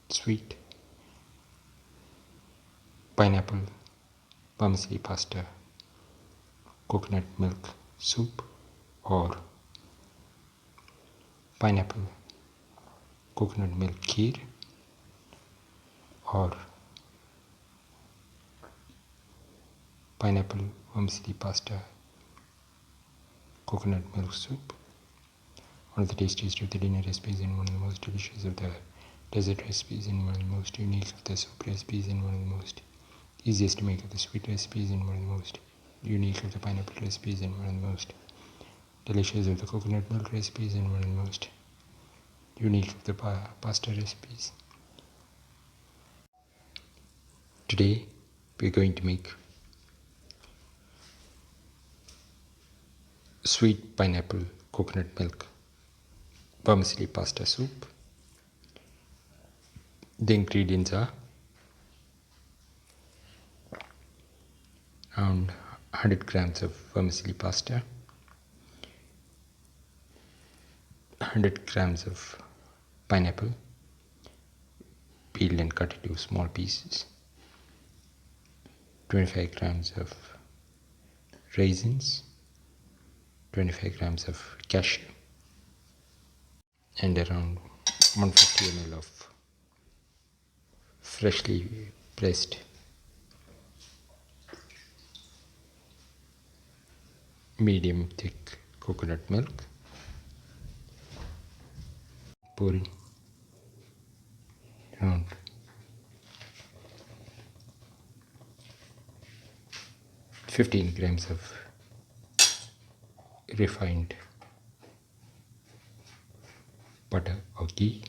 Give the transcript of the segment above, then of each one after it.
sweet pineapple vermicelli pasta coconut milk soup, or pineapple coconut milk kheer, or pineapple vermicelli pasta coconut milk soup. One of the tastiest of the dinner recipes and one of the most delicious of the dessert recipes and one of the most unique of the soup recipes and one of the most easiest to make of the sweet recipes and one of the most unique of the pineapple recipes and one of the most delicious of the coconut milk recipes and one of the most unique of the pasta recipes. Today we're going to make sweet pineapple coconut milk vermicelli pasta soup. The ingredients are around 100 grams of vermicelli pasta, 100 grams of pineapple peeled and cut into small pieces, 25 grams of raisins, 25 grams of cashew, and around 150 ml of freshly pressed medium thick coconut milk. Pouring around 15 grams of refined butter or ghee,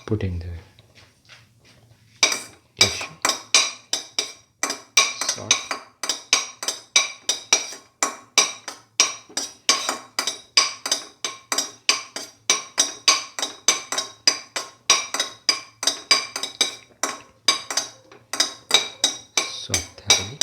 put in the cashew, salt, salt heavily,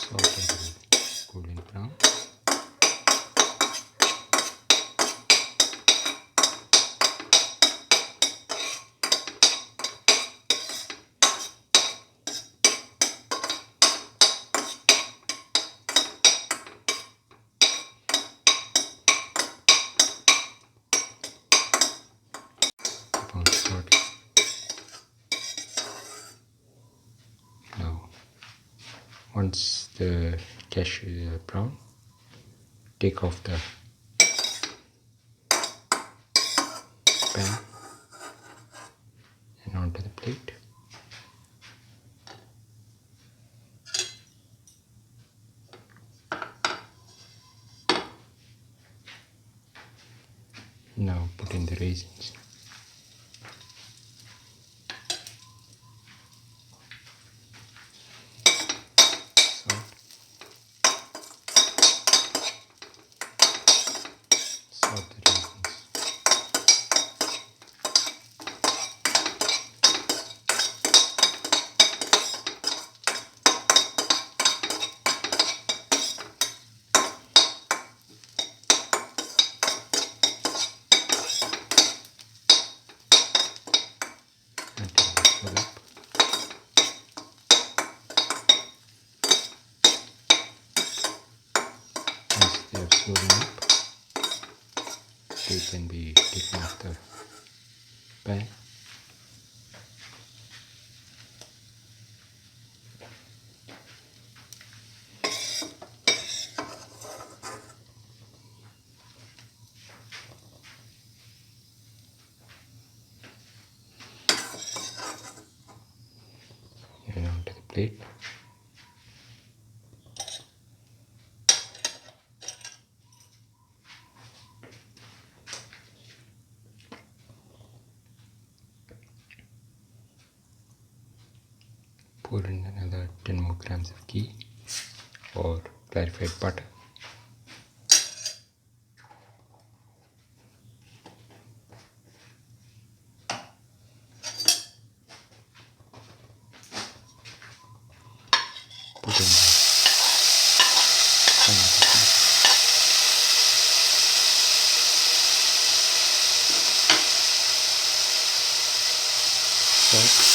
salt until golden brown. Upon salt. Now, once the cashew is brown, take off the pan and onto the plate. Now put in the raisins. Salt the raisins. Until they swell up. Once they have swollen up, they can be taken off the pan. And onto the plate. Pour in another 10 more grams of ghee or clarified butter. Put in salt.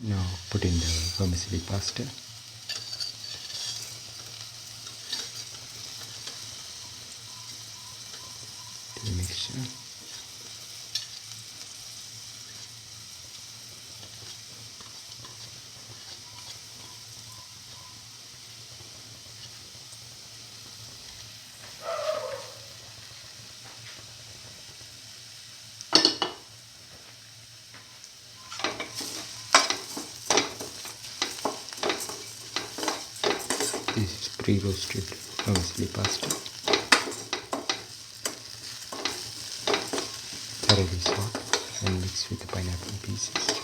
Now put in the vermicelli pasta. To the mixture. This is pre-roasted vermicelli pasta. Thoroughly soft and mix with the pineapple pieces.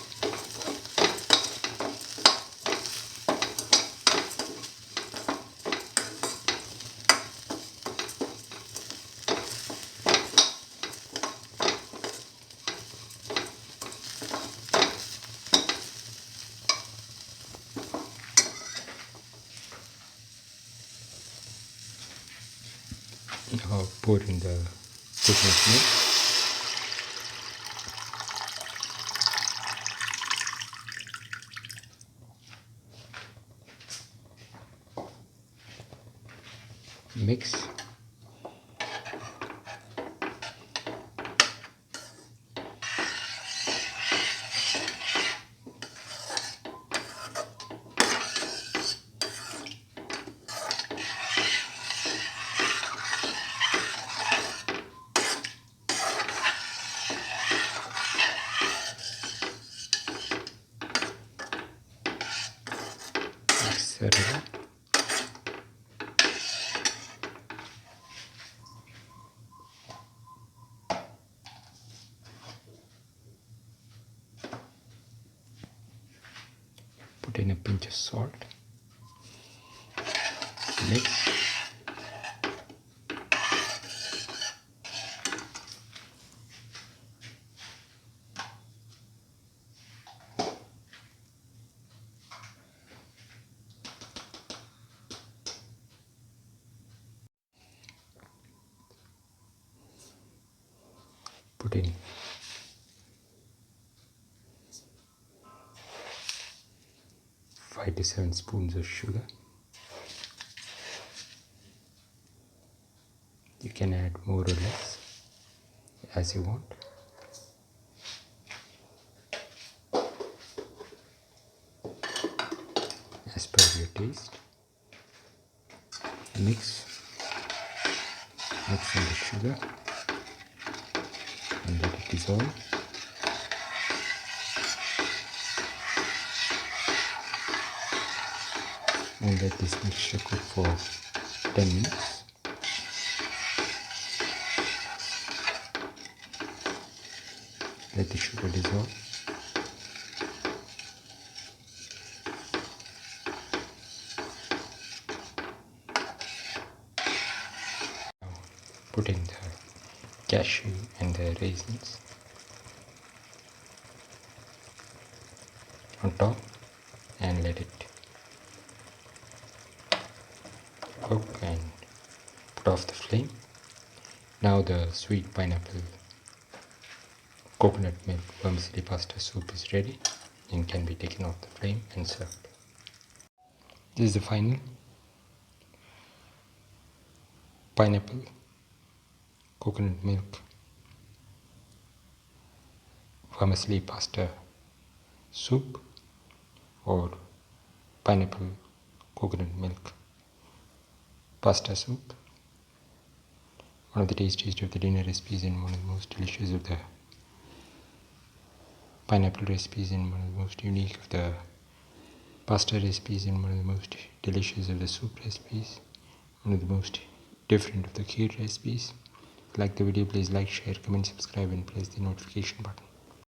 Now pour in the coconut milk. Mix. Set it up. Put in a pinch of salt. Mix. Put in 5 to 7 spoons of sugar. You can add more or less as you want. As per your taste. Mix in the sugar and let it dissolve. And let this mixture cook for 10 minutes. Let the sugar dissolve. Now put in the cashew and the raisins on top and let it cook and put off the flame. Now the sweet pineapple coconut milk vermicelli pasta soup is ready and can be taken off the flame and served. This is the final pineapple coconut milk vermicelli pasta soup or pineapple coconut milk pasta soup. One of the tastiest of the dinner recipes and one of the most delicious of the pineapple recipes and one of the most unique of the pasta recipes and one of the most delicious of the soup recipes, one of the most different of the kheer recipes. If you like the video, please like, share, comment, subscribe and press the notification button.